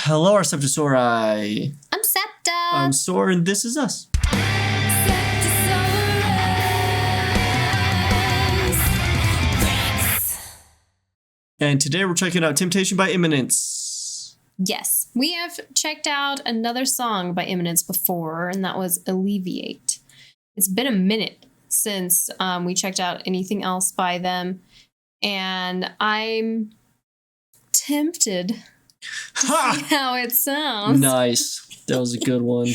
Hello, our SeptaSOAREous. I'm Septa. I'm Soar, and this is us. And today we're checking out Temptation by IMMINENCE. Yes, we have checked out another song by IMMINENCE before, and that was Alleviate. It's been a minute since we checked out anything else by them, and I'm tempted to see how it sounds. Nice. That was a good one.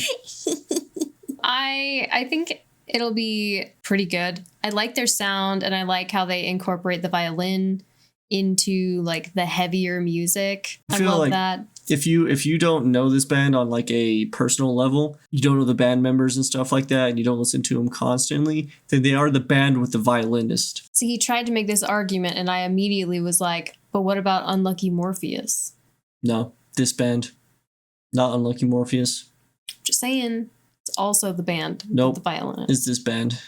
I think it'll be pretty good. I like their sound, and I like how they incorporate the violin into like the heavier music. I feel love like that. If you don't know this band on like a personal level, you don't know the band members and stuff like that, and you don't listen to them constantly, then they are the band with the violinist. See, he tried to make this argument, and I immediately was like, but what about Unlucky Morpheus? No, this band. Not Unlucky Morpheus. Just saying, it's also the band. Nope. With the violinist. It's this band.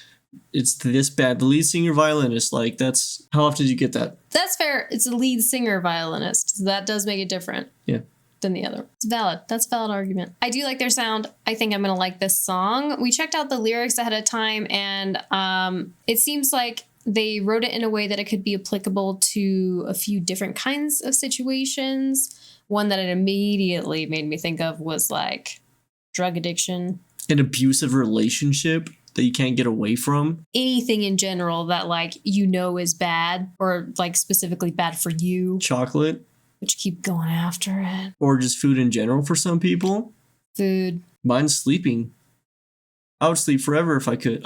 It's this band. The lead singer violinist. Like, that's... How often did you get that? That's fair. It's a lead singer violinist. So that does make it different. Yeah. Than the other. It's valid. That's a valid argument. I do like their sound. I think I'm going to like this song. We checked out the lyrics ahead of time, and it seems like they wrote it in a way that it could be applicable to a few different kinds of situations. One that it immediately made me think of was like drug addiction. An abusive relationship that you can't get away from. Anything in general that like you know is bad, or like specifically bad for you. Chocolate. But you keep going after it. Or just food in general for some people. Food. Mine's sleeping. I would sleep forever if I could.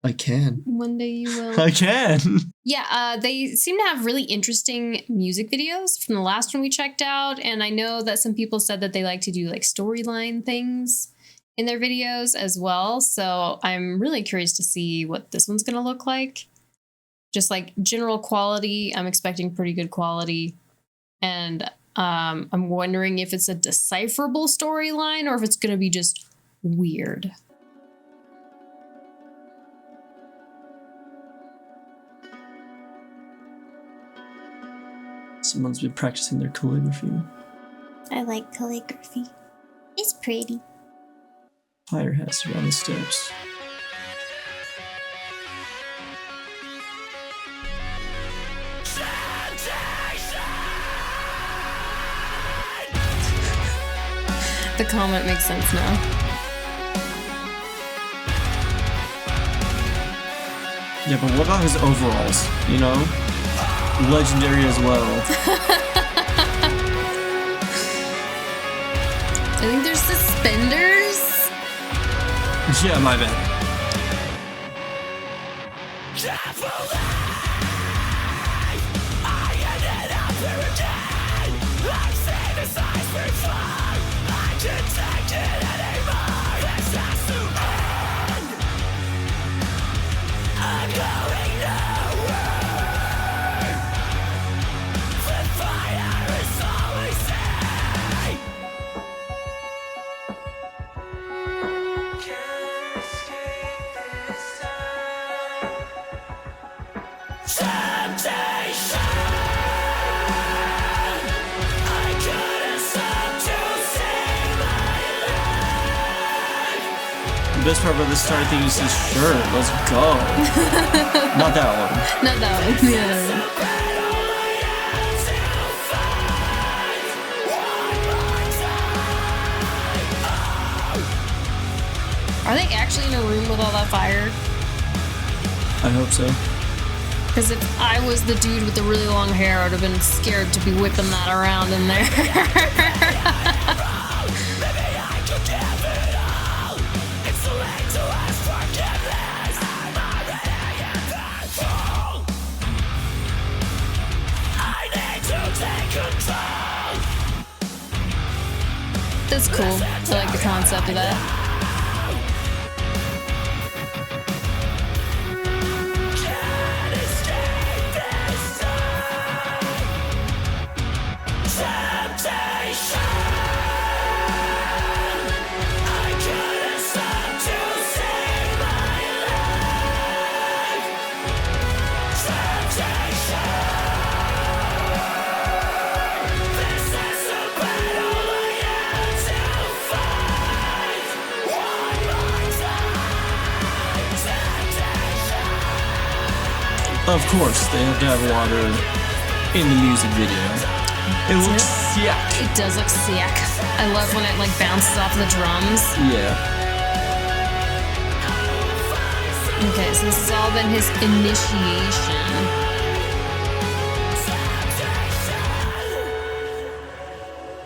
I can. One day you will. I can. Yeah, they seem to have really interesting music videos from the last one we checked out. And I know that some people said that they like to do like storyline things in their videos as well. So I'm really curious to see what this one's going to look like. Just like general quality, I'm expecting pretty good quality. And I'm wondering if it's a decipherable storyline or if it's going to be just weird. Someone's been practicing their calligraphy. I like calligraphy. It's pretty. Fire hats around the steps. The comment makes sense now. Yeah, but what about his overalls? You know? Legendary as well. I think there's suspenders. Yeah, my bad. The best part about this entire thing is his shirt. Let's go. Not that one. Not that one. The other one. Are they actually in a room with all that fire? I hope so. Because if I was the dude with the really long hair, I would have been scared to be whipping that around in there. That's cool. I like the concept of that. Of course, they have to have water in the music video. It looks sick. It does look sick. I love when it like bounces off the drums. Yeah. Okay, so this has all been his initiation.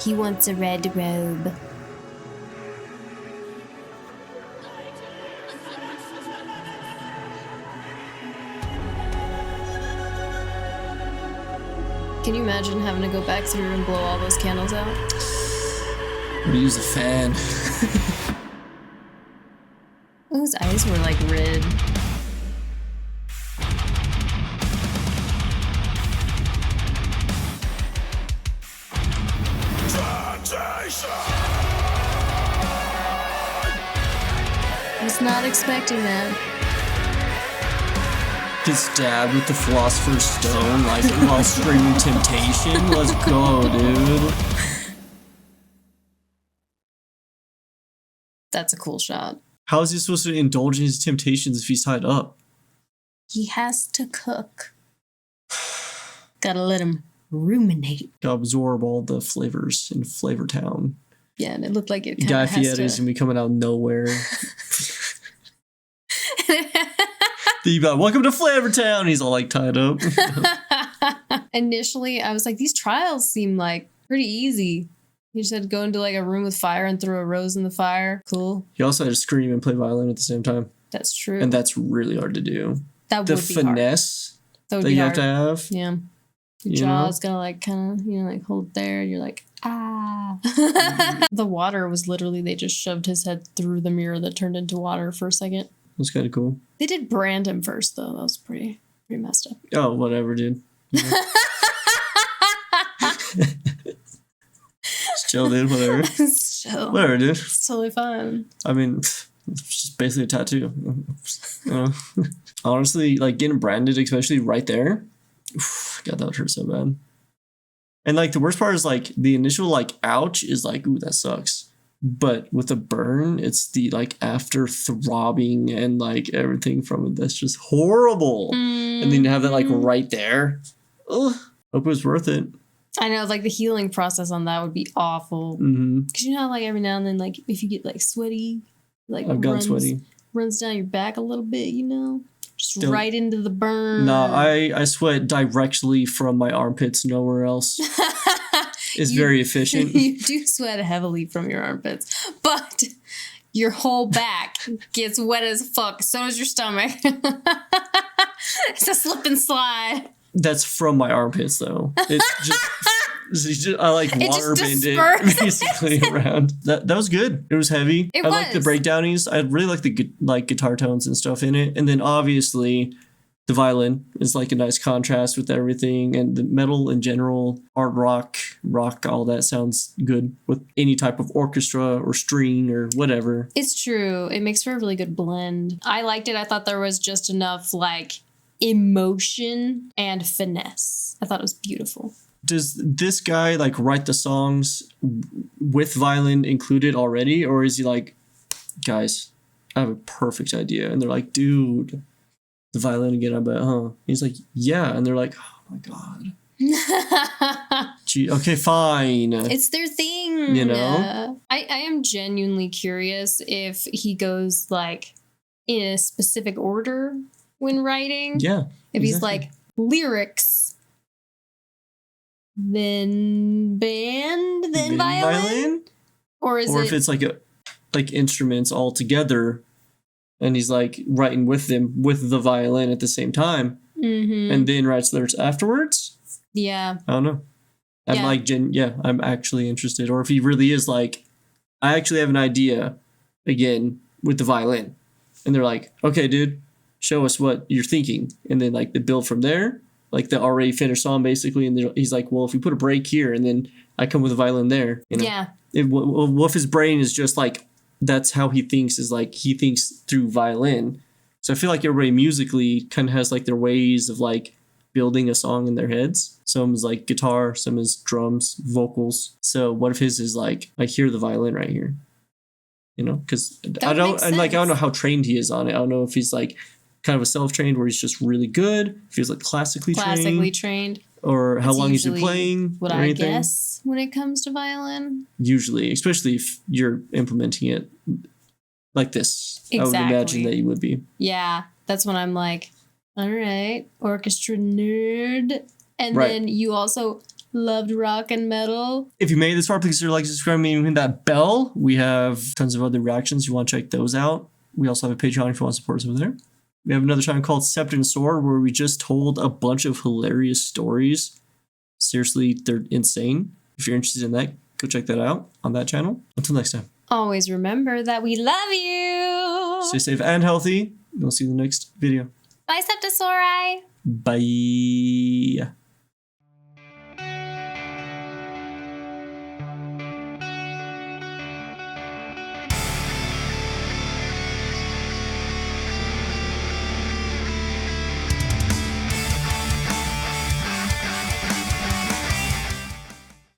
He wants a red robe. Can you imagine having to go back through and blow all those candles out? Or use a fan. Oh, his eyes were like red. I was not expecting that. Get stabbed with the Philosopher's Stone like while screaming Temptation. Let's go, dude. That's a cool shot. How is he supposed to indulge in his temptations if he's tied up? He has to cook. Gotta let him ruminate. To absorb all the flavors in Flavor Town. Yeah, and it looked like it kind Guy of has Fieri's to... gonna be coming out of nowhere. He'd be like, welcome to Flavor Town. He's all like tied up. Initially, I was like, these trials seem like pretty easy. You just had to go into like a room with fire and throw a rose in the fire. Cool. He also had to scream and play violin at the same time. That's true. And that's really hard to do. That The would be hard. finesse That that you have to have. Yeah. Your You know? jaw's gotta like kind of, like hold it there. And you're like, ah. The water was literally, they just shoved his head through the mirror that turned into water for a second. It's kind of cool. They did brand him first, though. That was pretty messed up. Oh, whatever, dude. Yeah. Just chill, dude. Whatever. So, Whatever, dude. it's totally fine. I mean, it's just basically a tattoo. Honestly, like getting branded, especially right there. God, that would hurt so bad. And like the worst part is like the initial like ouch is like, ooh, that sucks. But with the burn, it's the like after throbbing and like everything from it that's just horrible. And then you have that like right there. Ugh. Hope it was worth it. I know, like the healing process on that would be awful. Mm-hmm. Because you know how like every now and then, like if you get like sweaty, like I've gotten sweaty. Runs down your back a little bit, just Don't- right into the burn. No, I sweat directly from my armpits, nowhere else. It's very efficient. You do sweat heavily from your armpits, but your whole back gets wet as fuck. So does your stomach. It's a slip and slide. That's from my armpits, though. I like It water just bend it disperses. basically around. That was good. It was heavy. It I like the was. breakdownies. I really like the guitar tones and stuff in it. And then obviously the violin is like a nice contrast with everything. And the metal in general, hard rock, all that sounds good with any type of orchestra or string or whatever. It's true. It makes for a really good blend. I liked it. I thought there was just enough like emotion and finesse. I thought it was beautiful. Does this guy like write the songs with violin included already, or is he like, guys, I have a perfect idea, and they're like, dude, the violin again? I bet, huh? He's like, yeah, and they're like, oh my god. Gee, okay, fine. It's their thing. You know? I am genuinely curious if he goes like in a specific order when writing. Yeah. If he's exactly. like lyrics, then band, then violin? Or is or it if it's like instruments all together, and he's like writing with them with the violin at the same time, Mhm. and then writes lyrics afterwards. Yeah. I don't know. I'm Yeah. like, I'm actually interested. Or if he really is like, I actually have an idea again with the violin. And they're like, okay, dude, show us what you're thinking. And then like the build from there, like the already finished song basically. And he's like, well, if we put a break here and then I come with a violin there, Yeah. What if his brain is just like, that's how he thinks, is like he thinks through violin. So I feel like everybody musically kind of has like their ways of like building a song in their heads. Some is like guitar, some is drums, vocals. So what if his is like, I hear the violin right here, because I would don't, make and like I don't sense. know how trained he is on it. I don't know if he's like kind of a self-trained where he's just really good, if he's like classically trained. or how That's long he's been usually playing what or I anything. guess when it comes to violin. Usually, especially if you're implementing it like this. I would imagine Exactly. that you would be. Yeah, that's when I'm like, all right, orchestra nerd. And Right. then you also loved rock and metal. If you made it this far, please consider like, subscribe, and hit that bell. We have tons of other reactions. You want to check those out. We also have a Patreon if you want to support us over there. We have another channel called SeptaSOAREous where we just told a bunch of hilarious stories. Seriously, they're insane. If you're interested in that, go check that out on that channel. Until next time, Always remember that we love you. stay safe and healthy. We'll see you in the next video. Bye, SeptaSOAREous. Bye.